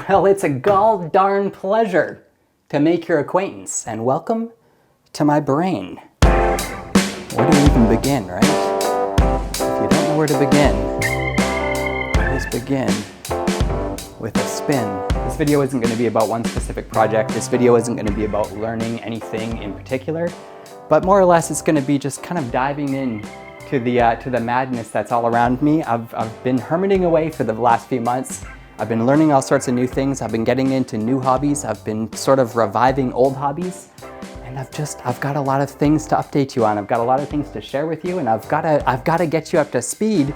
Well, it's a gall darn pleasure to make your acquaintance, and welcome to my brain. Where do we even begin, right? If you don't know where to begin, always begin with a spin. This video isn't going to be about one specific project. This video isn't going to be about learning anything in particular, but more or less it's going to be just kind of diving in to the madness that's all around me. I've been hermiting away for the last few months. I've been learning all sorts of new things. I've been getting into new hobbies. I've been sort of reviving old hobbies. And I've got a lot of things to update you on. I've got a lot of things to share with you, and I've got to get you up to speed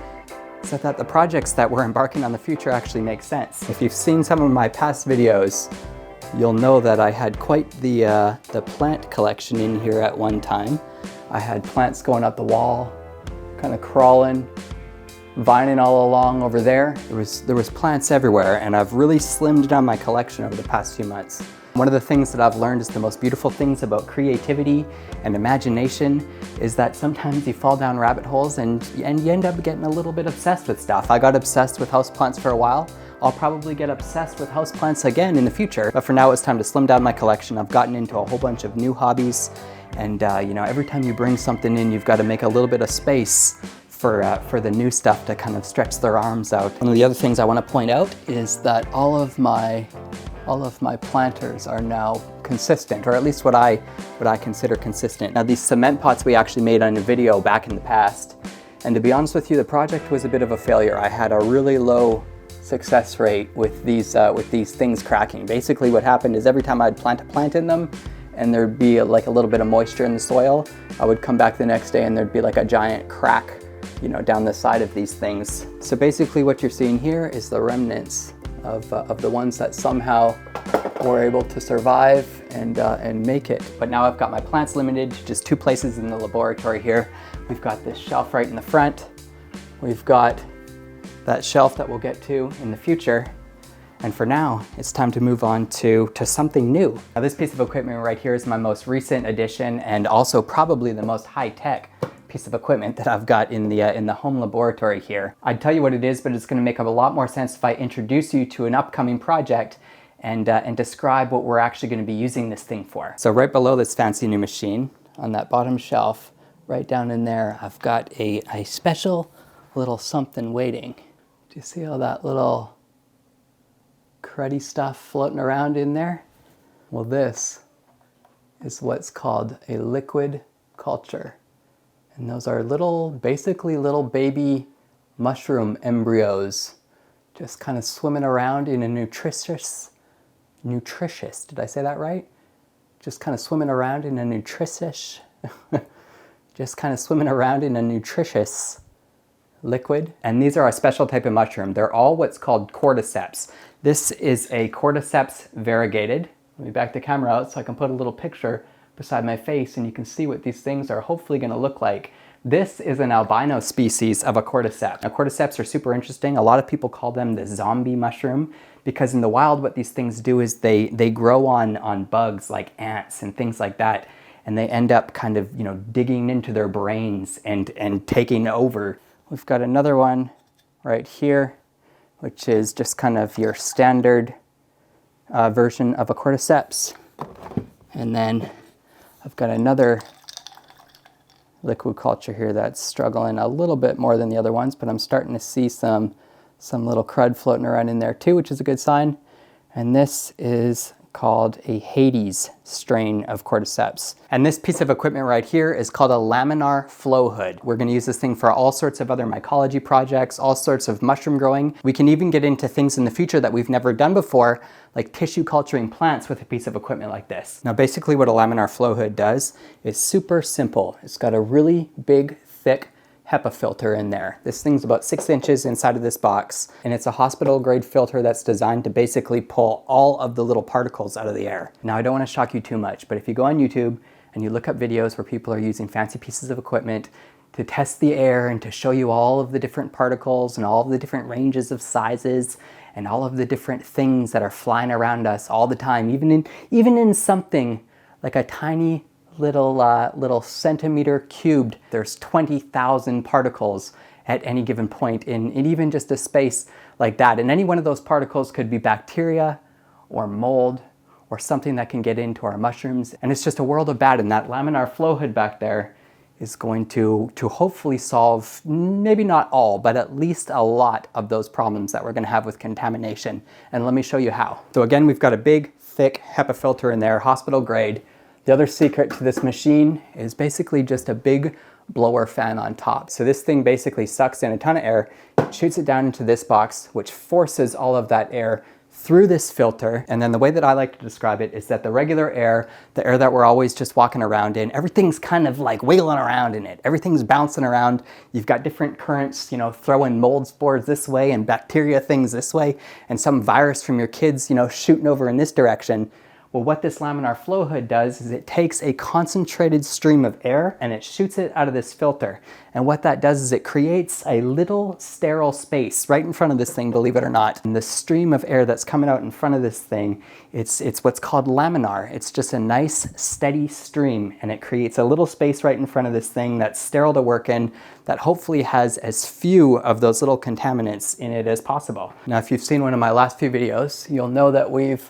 so that the projects that we're embarking on in the future actually make sense. If you've seen some of my past videos, you'll know that I had quite the plant collection in here at one time. I had plants going up the wall, kind of crawling, vining all along over there. There was plants everywhere, and I've really slimmed down my collection over the past few months. One of the things that I've learned is the most beautiful things about creativity and imagination is that sometimes you fall down rabbit holes and you end up getting a little bit obsessed with stuff. I got obsessed with houseplants for a while. I'll probably get obsessed with houseplants again in the future, but for now it's time to slim down my collection. I've gotten into a whole bunch of new hobbies, and you know, every time you bring something in, you've got to make a little bit of space for the new stuff to kind of stretch their arms out. One of the other things I want to point out is that all of my planters are now consistent, or at least what I consider consistent. Now, these cement pots we actually made on a video back in the past, and to be honest with you, the project was a bit of a failure. I had a really low success rate with these things cracking. Basically what happened is every time I'd plant a plant in them and there'd be like a little bit of moisture in the soil, I would come back the next day and there'd be like a giant crack, you know, down the side of these things. So basically what you're seeing here is the remnants of the ones that somehow were able to survive and make it. But now I've got my plants limited to just two places in the laboratory here. We've got this shelf right in the front. We've got that shelf that we'll get to in the future. And for now, it's time to move on to something new. Now, this piece of equipment right here is my most recent addition, and also probably the most high-tech piece of equipment that I've got in the home laboratory here. I'd tell you what it is, but it's gonna make a lot more sense if I introduce you to an upcoming project and describe what we're actually gonna be using this thing for. So right below this fancy new machine, on that bottom shelf, right down in there, I've got a special little something waiting. Do you see all that little cruddy stuff floating around in there? Well, this is what's called a liquid culture. And those are basically little baby mushroom embryos just kind of swimming around in a nutritious, did I say that right? Just kind of swimming around in a nutritious liquid. And these are a special type of mushroom. They're all what's called cordyceps. This is a cordyceps variegated. Let me back the camera out so I can put a little picture beside my face and you can see what these things are hopefully going to look like. This is an albino species of a cordyceps. Now, cordyceps are super interesting. A lot of people call them the zombie mushroom because in the wild what these things do is they grow on bugs like ants and things like that, and they end up kind of, you know, digging into their brains and taking over. We've got another one right here, which is just kind of your standard version of a cordyceps. And then I've got another liquid culture here that's struggling a little bit more than the other ones, but I'm starting to see some little crud floating around in there too, which is a good sign. And this is called a Hades strain of cordyceps. And this piece of equipment right here is called a laminar flow hood. We're going to use this thing for all sorts of other mycology projects, all sorts of mushroom growing. We can even get into things in the future that we've never done before, like tissue culturing plants with a piece of equipment like this. Now, basically what a laminar flow hood does is super simple. It's got a really big, thick HEPA filter in there. This thing's about 6 inches inside of this box, and it's a hospital grade filter that's designed to basically pull all of the little particles out of the air. Now, I don't want to shock you too much, but if you go on YouTube and you look up videos where people are using fancy pieces of equipment to test the air and to show you all of the different particles and all of the different ranges of sizes and all of the different things that are flying around us all the time, even in something like a tiny little centimeter cubed, there's 20,000 particles, at any given point in even just a space like that. And any one of those particles could be bacteria or mold or something that can get into our mushrooms. And it's just a world of bad. And that laminar flow hood back there is going to hopefully solve, maybe not all, but at least a lot of those problems that we're gonna have with contamination. And let me show you how. So again, we've got a big, thick HEPA filter in there, hospital grade. The other secret to this machine is basically just a big blower fan on top. So this thing basically sucks in a ton of air, shoots it down into this box, which forces all of that air through this filter. And then the way that I like to describe it is that the regular air, the air that we're always just walking around in, everything's kind of like wiggling around in it. Everything's bouncing around. You've got different currents, you know, throwing mold spores this way and bacteria things this way, and some virus from your kids, you know, shooting over in this direction. Well, what this laminar flow hood does is it takes a concentrated stream of air and it shoots it out of this filter. And what that does is it creates a little sterile space right in front of this thing, believe it or not. And the stream of air that's coming out in front of this thing, it's what's called laminar. It's just a nice steady stream, and it creates a little space right in front of this thing that's sterile to work in, that hopefully has as few of those little contaminants in it as possible. Now, if you've seen one of my last few videos, you'll know that we've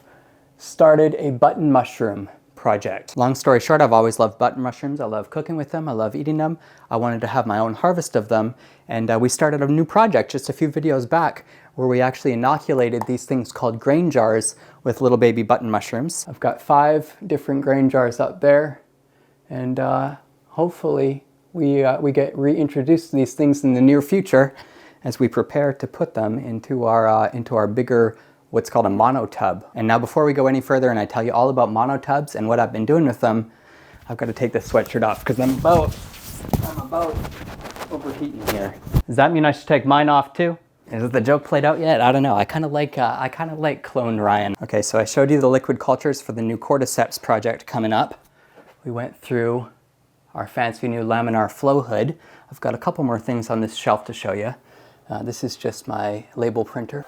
started a button mushroom project. Long story short, I've always loved button mushrooms. I love cooking with them. I love eating them. I wanted to have my own harvest of them. And we started a new project just a few videos back where we actually inoculated these things called grain jars with little baby button mushrooms. I've got 5 different grain jars up there. And hopefully we get reintroduced to these things in the near future as we prepare to put them into our bigger, what's called a monotub. And now before we go any further and I tell you all about monotubs and what I've been doing with them, I've got to take this sweatshirt off because I'm about overheating here. Does that mean I should take mine off too? Is the joke played out yet? I don't know. I kind of like clone Ryan. Okay, so I showed you the liquid cultures for the new cordyceps project coming up. We went through our fancy new laminar flow hood. I've got a couple more things on this shelf to show you. This is just my label printer.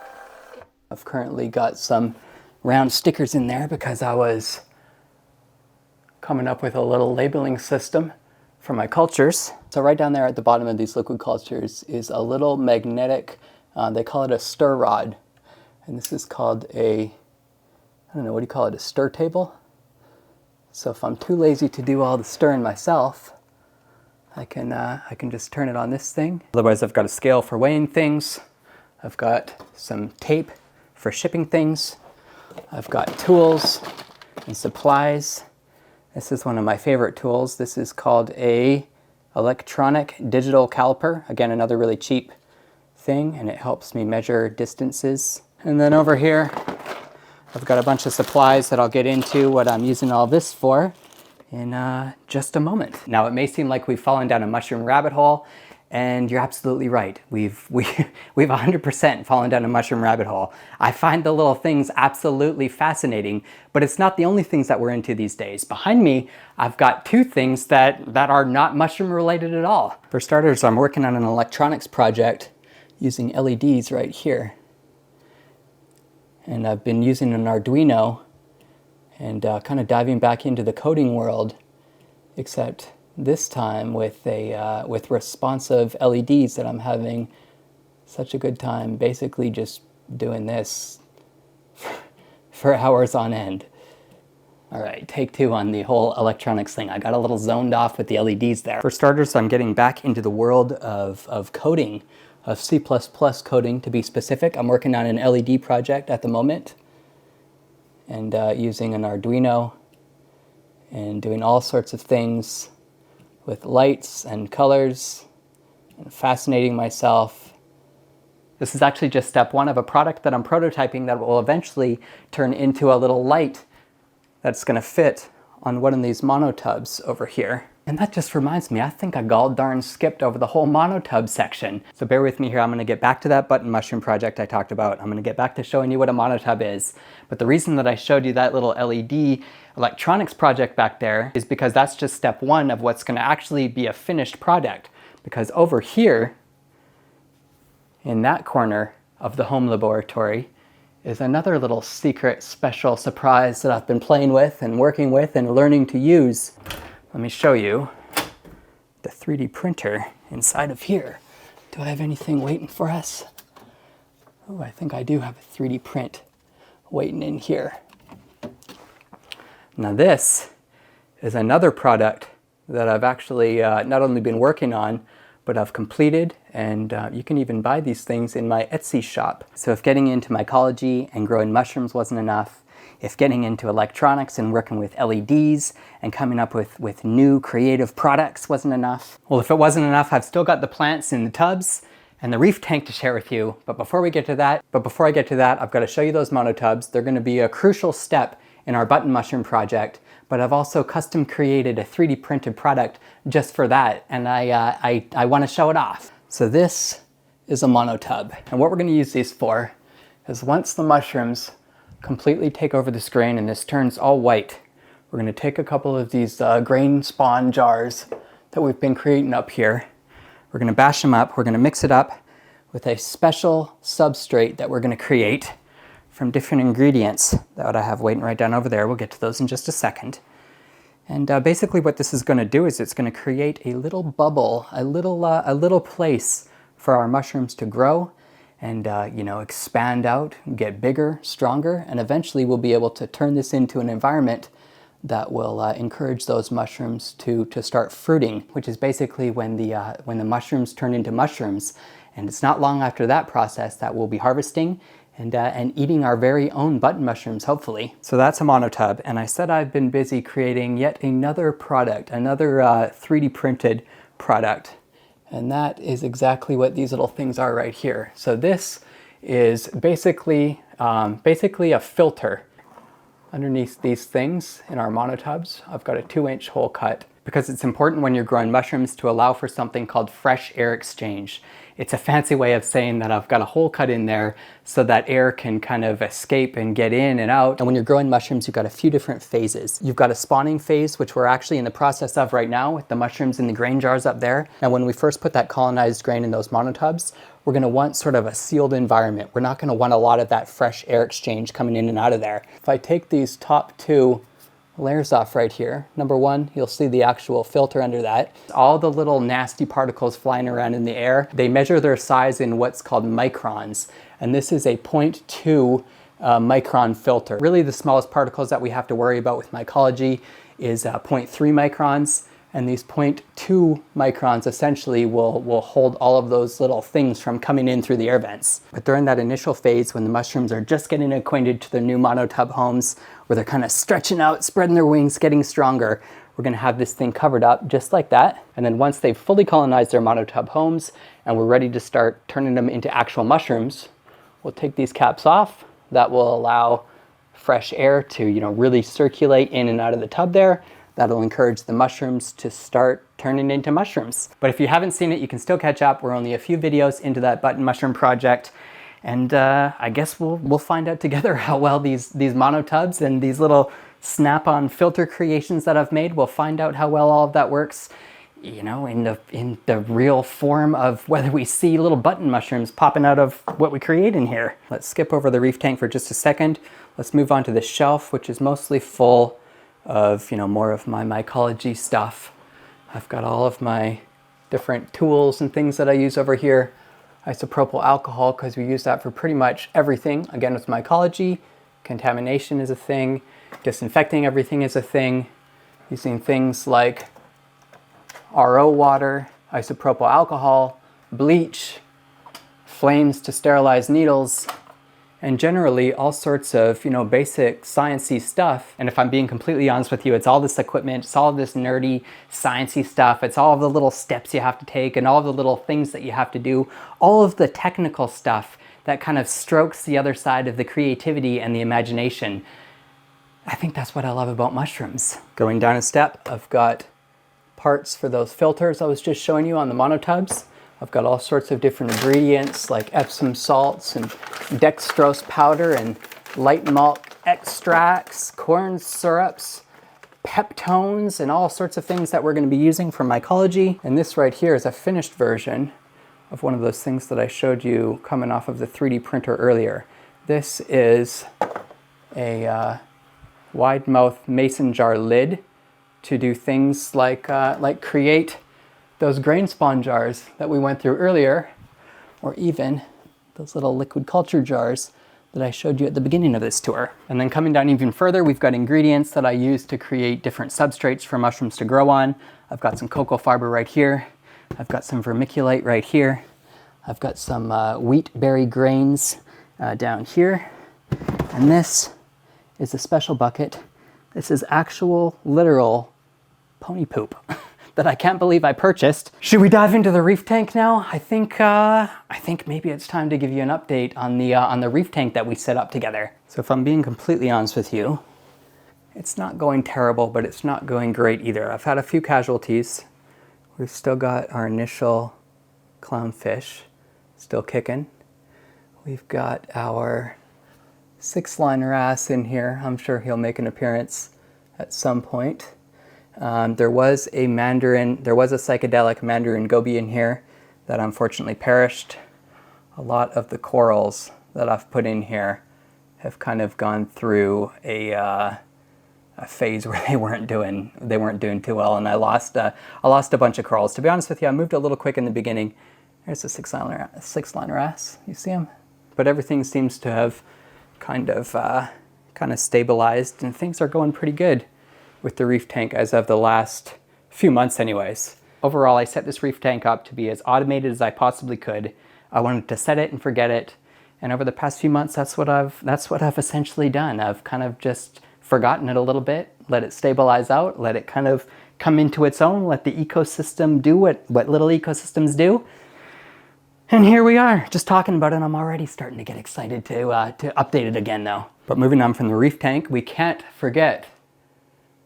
I've currently got some round stickers in there because I was coming up with a little labeling system for my cultures. So right down there at the bottom of these liquid cultures is a little magnetic, they call it a stir rod. And this is called a, I don't know, what do you call it, a stir table? So if I'm too lazy to do all the stirring myself, I can just turn it on this thing. Otherwise I've got a scale for weighing things. I've got some tape for shipping things. I've got tools and supplies. This is one of my favorite tools. This is called a electronic digital caliper. Again, another really cheap thing, and it helps me measure distances. And then over here, I've got a bunch of supplies that I'll get into what I'm using all this for in just a moment. Now, it may seem like we've fallen down a mushroom rabbit hole, and you're absolutely right. We've 100% fallen down a mushroom rabbit hole. I find the little things absolutely fascinating, but it's not the only things that we're into these days. Behind me, I've got 2 things that are not mushroom related at all. For starters, I'm working on an electronics project using LEDs right here. And I've been using an Arduino and kind of diving back into the coding world, except this time with responsive LEDs that I'm having such a good time basically just doing this for hours on end. All right, take 2 on the whole electronics thing. I got a little zoned off with the LEDs there. For starters, I'm getting back into the world of coding, of C++ coding to be specific. I'm working on an LED project at the moment and using an Arduino and doing all sorts of things with lights and colors, and fascinating myself. This is actually just step 1 of a product that I'm prototyping that will eventually turn into a little light that's going to fit on one of these monotubs over here. And that just reminds me, I think I gall darn skipped over the whole monotub section. So bear with me here, I'm going to get back to that button mushroom project I talked about. I'm going to get back to showing you what a monotub is. But the reason that I showed you that little LED electronics project back there is because that's just step 1 of what's going to actually be a finished product. Because over here, in that corner of the home laboratory, is another little secret special surprise that I've been playing with and working with and learning to use. Let me show you the 3D printer inside of here. Do I have anything waiting for us? Oh, I think I do have a 3D print waiting in here. Now this is another product that I've actually not only been working on, but I've completed, and you can even buy these things in my Etsy shop. So if getting into mycology and growing mushrooms wasn't enough, if getting into electronics and working with LEDs and coming up with new creative products wasn't enough, well, if it wasn't enough, I've still got the plants in the tubs and the reef tank to share with you. But before I get to that, I've got to show you those monotubs. They're going to be a crucial step in our button mushroom project, but I've also custom created a 3D printed product just for that, and I want to show it off. So this is a monotub, and what we're going to use these for is once the mushrooms completely take over this grain and this turns all white, we're going to take a couple of these grain spawn jars that we've been creating up here. We're going to bash them up, we're going to mix it up with a special substrate that we're going to create from different ingredients that I have waiting right down over there. We'll get to those in just a second. And basically what this is going to do is it's going to create a little bubble, a little place for our mushrooms to grow and you know, expand out, get bigger, stronger, and eventually we'll be able to turn this into an environment that will encourage those mushrooms to start fruiting, which is basically when the mushrooms turn into mushrooms. And it's not long after that process that we'll be harvesting and eating our very own button mushrooms, hopefully. So that's a monotub, and I said I've been busy creating yet another product, another 3D printed product, and that is exactly what these little things are right here. So this is basically a filter. Underneath these things in our monotubs, I've got a 2-inch hole cut because it's important when you're growing mushrooms to allow for something called fresh air exchange. It's a fancy way of saying that I've got a hole cut in there so that air can kind of escape and get in and out. And when you're growing mushrooms, you've got a few different phases. You've got a spawning phase, which we're actually in the process of right now with the mushrooms in the grain jars up there. Now, when we first put that colonized grain in those monotubs, we're going to want sort of a sealed environment. We're not going to want a lot of that fresh air exchange coming in and out of there. If I take these top 2 layers off right here, number 1, you'll see the actual filter under that. All the little nasty particles flying around in the air, they measure their size in what's called microns, and this is a 0.2 micron filter. Really the smallest particles that we have to worry about with mycology is 0.3 microns, and these 0.2 microns essentially will hold all of those little things from coming in through the air vents. But during that initial phase, when the mushrooms are just getting acquainted to their new monotub homes, where they're kind of stretching out, spreading their wings, getting stronger, we're going to have this thing covered up just like that. And then once they've fully colonized their monotub homes and we're ready to start turning them into actual mushrooms, we'll take these caps off. That will allow fresh air to, you know, really circulate in and out of the tub there. That'll encourage the mushrooms to start turning into mushrooms. But if you haven't seen it, you can still catch up. We're only a few videos into that button mushroom project. And I guess we'll find out together how well these monotubs and these little snap-on filter creations that I've made, we'll find out how well all of that works, you know, in the real form of whether we see little button mushrooms popping out of what we create in here. Let's skip over the reef tank for just a second. Let's move on to the shelf, which is mostly full of, you know, more of my mycology stuff. I've got all of my different tools and things that I use over here. Isopropyl alcohol, because we use that for pretty much everything. Again, with mycology, contamination is a thing, disinfecting everything is a thing, using things like RO water, isopropyl alcohol, bleach, flames to sterilize needles, and generally all sorts of, you know, basic sciencey stuff. And if I'm being completely honest with you, it's all this equipment, it's all this nerdy sciencey stuff, it's all of the little steps you have to take and all of the little things that you have to do, all of the technical stuff that kind of strokes the other side of the creativity and the imagination. I think that's what I love about mushrooms. Going down a step, I've got parts for those filters I was just showing you on the monotubs. I've got all sorts of different ingredients like Epsom salts and dextrose powder and light malt extracts, corn syrups, peptones, and all sorts of things that we're going to be using for mycology. And this right here is a finished version of one of those things that I showed you coming off of the 3D printer earlier. This is a wide mouth mason jar lid to do things like create those grain spawn jars that we went through earlier. or even those little liquid culture jars that I showed you at the beginning of this tour. And then coming down even further, we've got ingredients that I use to create different substrates for mushrooms to grow on. I've got some cocoa fiber right here. I've got some vermiculite right here. I've got some wheat berry grains down here. And this is a special bucket. This is actual, literal pony poop that I can't believe I purchased. Should we dive into the reef tank now? I think maybe it's time to give you an update on the reef tank that we set up together. So if I'm being completely honest with you, it's not going terrible, but it's not going great either. I've had a few casualties. We've still got our initial clownfish still kicking. We've got our 6-line wrasse in here. I'm sure he'll make an appearance at some point. There was a psychedelic mandarin goby in here that unfortunately perished. A lot of the corals that I've put in here have kind of gone through a phase where they weren't doing too well, and I lost a bunch of corals. To be honest with you, I moved a little quick in the beginning. There's a 6-line wrasse. You see him? But everything seems to have kind of stabilized, and things are going pretty good with the reef tank as of the last few months anyways. Overall, I set this reef tank up to be as automated as I possibly could. I wanted to set it and forget it. And over the past few months, that's what I've essentially done. I've kind of just forgotten it a little bit, let it stabilize out, let it kind of come into its own, let the ecosystem do what little ecosystems do. And here we are, just talking about it. I'm already starting to get excited to update it again though. But moving on from the reef tank, we can't forget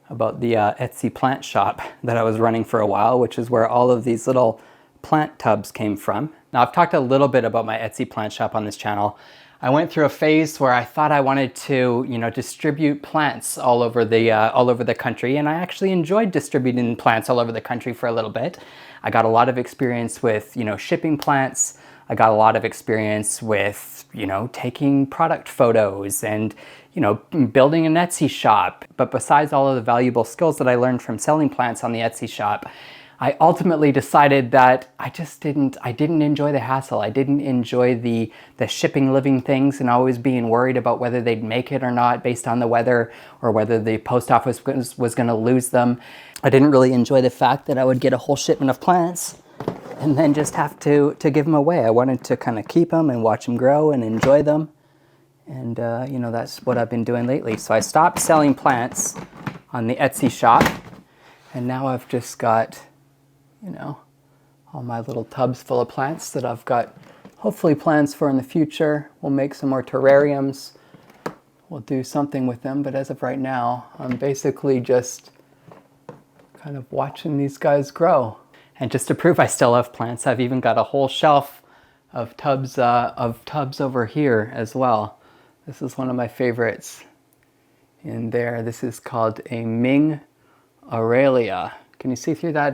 about the Etsy plant shop that I was running for a while, which is where all of these little plant tubs came from. Now, I've talked a little bit about my Etsy plant shop on this channel. I went through a phase where I thought I wanted to, distribute plants all over the country, and I actually enjoyed distributing plants all over the country for a little bit. I got a lot of experience with, shipping plants. I got a lot of experience with, taking product photos and, building an Etsy shop. But besides all of the valuable skills that I learned from selling plants on the Etsy shop, I ultimately decided that I didn't enjoy the hassle. I didn't enjoy the shipping living things and always being worried about whether they'd make it or not based on the weather, or whether the post office was going to lose them. I didn't really enjoy the fact that I would get a whole shipment of plants and then just have to give them away. I wanted to kind of keep them and watch them grow and enjoy them. And, that's what I've been doing lately. So I stopped selling plants on the Etsy shop, and now I've just got, all my little tubs full of plants that I've got hopefully plans for in the future. We'll make some more terrariums. We'll do something with them, but as of right now, I'm basically just kind of watching these guys grow. And just to prove I still have plants, I've even got a whole shelf of tubs over here as well. This is one of my favorites in there. This is called a Ming Aurelia. Can you see through that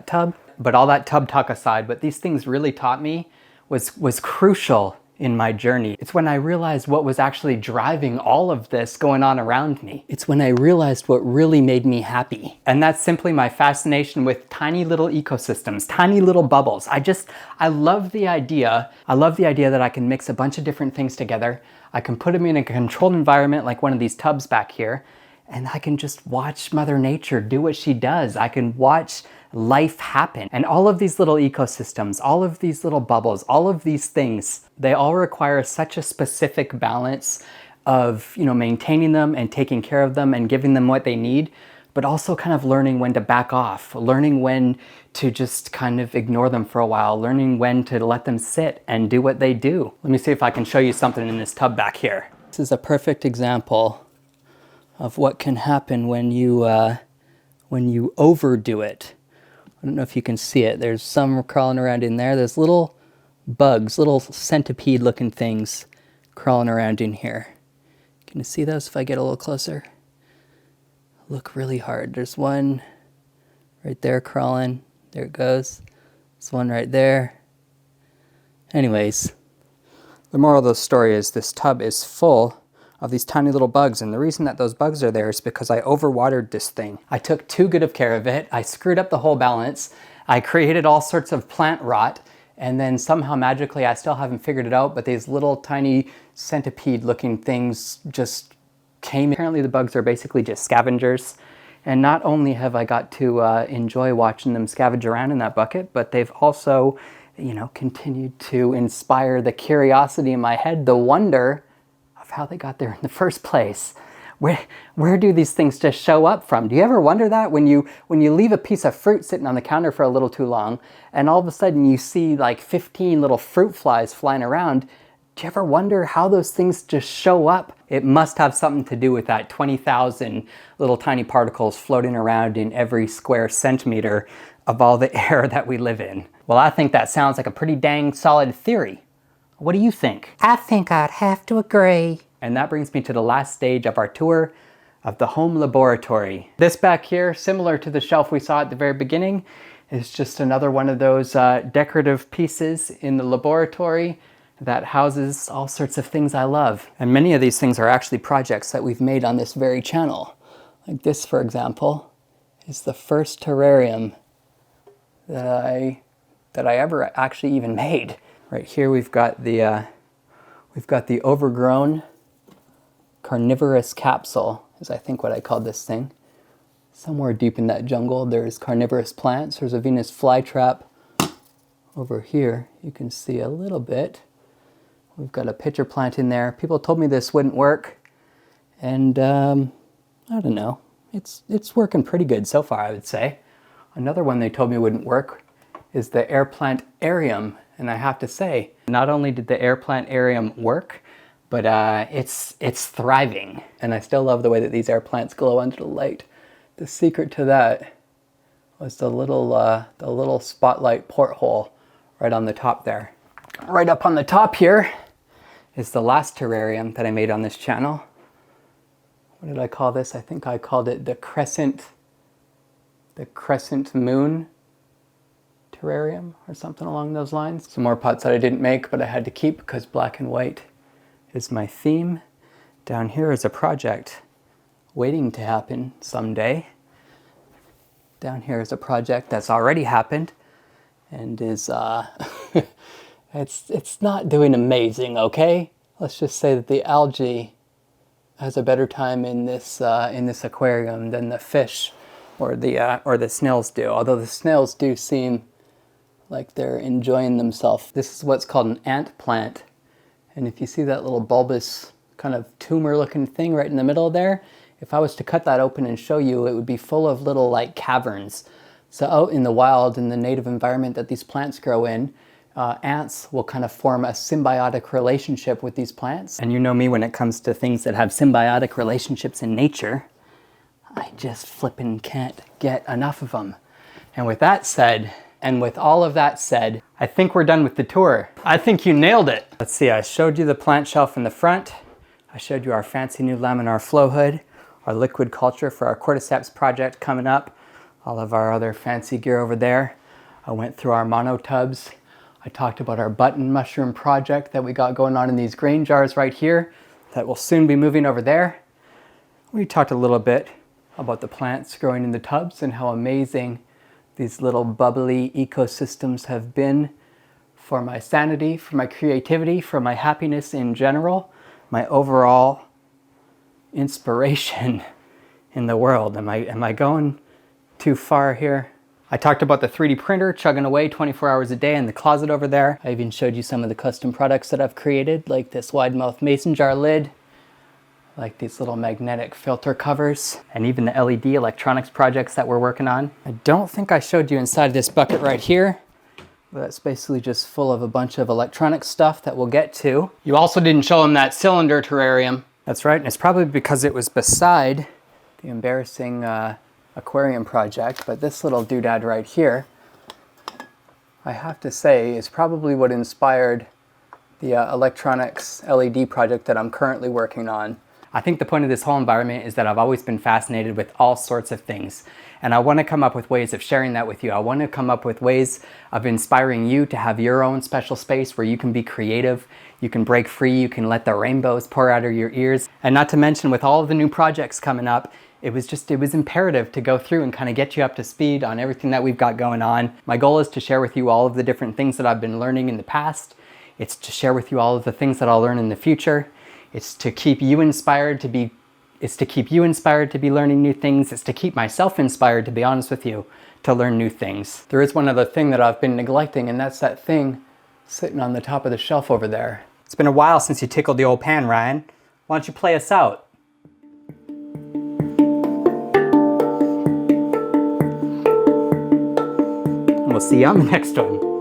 tub? But all that tub talk aside, what these things really taught me was crucial in my journey. It's when I realized what was actually driving all of this going on around me. It's when I realized what really made me happy. And that's simply my fascination with tiny little ecosystems, tiny little bubbles. I love the idea. I love the idea that I can mix a bunch of different things together. I can put them in a controlled environment like one of these tubs back here, and I can just watch Mother Nature do what she does. I can watch life happen. And all of these little ecosystems, all of these little bubbles, all of these things, they all require such a specific balance of, maintaining them and taking care of them and giving them what they need, but also kind of learning when to back off, learning when to just kind of ignore them for a while, learning when to let them sit and do what they do. Let me see if I can show you something in this tub back here. This is a perfect example of what can happen when you overdo it. I don't know if you can see it. There's some crawling around in there. There's little bugs, little centipede-looking things crawling around in here. Can you see those if I get a little closer? Look really hard. There's one right there crawling. There it goes. There's one right there. Anyways, the moral of the story is this tub is full of these tiny little bugs, and the reason that those bugs are there is because I overwatered this thing. I took too good of care of it. I screwed up the whole balance. I created all sorts of plant rot, and then somehow magically, I still haven't figured it out, but these little tiny centipede looking things just came. Apparently the bugs are basically just scavengers. And not only have I got to enjoy watching them scavenge around in that bucket, but they've also, you know, continued to inspire the curiosity in my head, the wonder of how they got there in the first place. Where do these things just show up from? Do you ever wonder that when you leave a piece of fruit sitting on the counter for a little too long, and all of a sudden you see like 15 little fruit flies flying around? Do you ever wonder how those things just show up? It must have something to do with that 20,000 little tiny particles floating around in every square centimeter of all the air that we live in. Well, I think that sounds like a pretty dang solid theory. What do you think? I think I'd have to agree. And that brings me to the last stage of our tour of the home laboratory. This back here, similar to the shelf we saw at the very beginning, is just another one of those decorative pieces in the laboratory that houses all sorts of things I love. And many of these things are actually projects that we've made on this very channel. Like this, for example, is the first terrarium that I ever actually even made. Right here we've got the overgrown carnivorous capsule, is I think what I called this thing. Somewhere deep in that jungle there's carnivorous plants. There's a Venus flytrap over here. You can see a little bit. We've got a pitcher plant in there. People told me this wouldn't work, and I don't know. It's working pretty good so far, I would say. Another one they told me wouldn't work is the air plant arium, and I have to say, not only did the air plant arium work, but it's thriving, and I still love the way that these air plants glow under the light. The secret to that was the little spotlight porthole right on the top there. Right up on the top here is the last terrarium that I made on this channel. What did I call this? I think I called it the crescent moon terrarium or something along those lines. Some more pots that I didn't make, but I had to keep because black and white is my theme. Down here is a project waiting to happen someday. Down here is a project that's already happened and is it's not doing amazing, okay? Let's just say that the algae has a better time in this aquarium than the fish or the snails do. Although the snails do seem like they're enjoying themselves. This is what's called an ant plant. And if you see that little bulbous kind of tumor looking thing right in the middle there, if I was to cut that open and show you, it would be full of little like caverns. So out in the wild, in the native environment that these plants grow in, ants will kind of form a symbiotic relationship with these plants. And you know me when it comes to things that have symbiotic relationships in nature, I just flippin' can't get enough of them. And with that said, and with all of that said, I think we're done with the tour. I think you nailed it. Let's see, I showed you the plant shelf in the front. I showed you our fancy new laminar flow hood, our liquid culture for our cordyceps project coming up, all of our other fancy gear over there. I went through our mono tubs. I talked about our button mushroom project that we got going on in these grain jars right here that will soon be moving over there. We talked a little bit about the plants growing in the tubs and how amazing these little bubbly ecosystems have been for my sanity, for my creativity, for my happiness in general, my overall inspiration in the world. Am I going too far here? I talked about the 3D printer chugging away 24 hours a day in the closet over there. I even showed you some of the custom products that I've created, like this wide mouth mason jar lid, like these little magnetic filter covers, and even the LED electronics projects that we're working on. I don't think I showed you inside this bucket right here, but that's basically just full of a bunch of electronic stuff that we'll get to. You also didn't show them that cylinder terrarium. That's right, and it's probably because it was beside the embarrassing aquarium project, but this little doodad right here, I have to say, is probably what inspired the electronics LED project that I'm currently working on. I think the point of this whole environment is that I've always been fascinated with all sorts of things, and I want to come up with ways of sharing that with you. I want to come up with ways of inspiring you to have your own special space where you can be creative, you can break free, you can let the rainbows pour out of your ears. And not to mention, with all of the new projects coming up, it was imperative to go through and kind of get you up to speed on everything that we've got going on. My goal is to share with you all of the different things that I've been learning in the past. It's to share with you all of the things that I'll learn in the future. It's to keep you inspired to be learning new things. It's to keep myself inspired, to be honest with you, to learn new things. There is one other thing that I've been neglecting, and that's that thing sitting on the top of the shelf over there. It's been a while since you tickled the old pan, Ryan. Why don't you play us out? And we'll see you on the next one.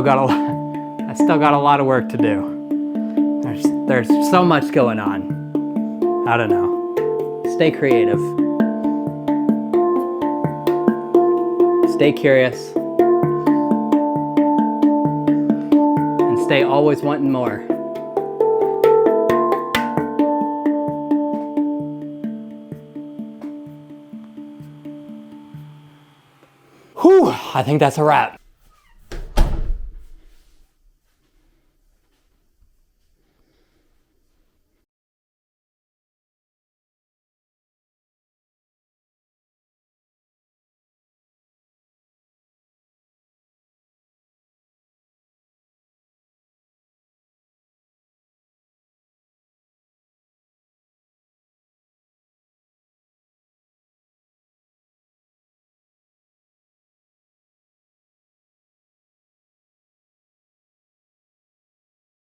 I still got a lot of work to do. There's so much going on. I don't know. Stay creative. Stay curious. And stay always wanting more. Whew, I think that's a wrap.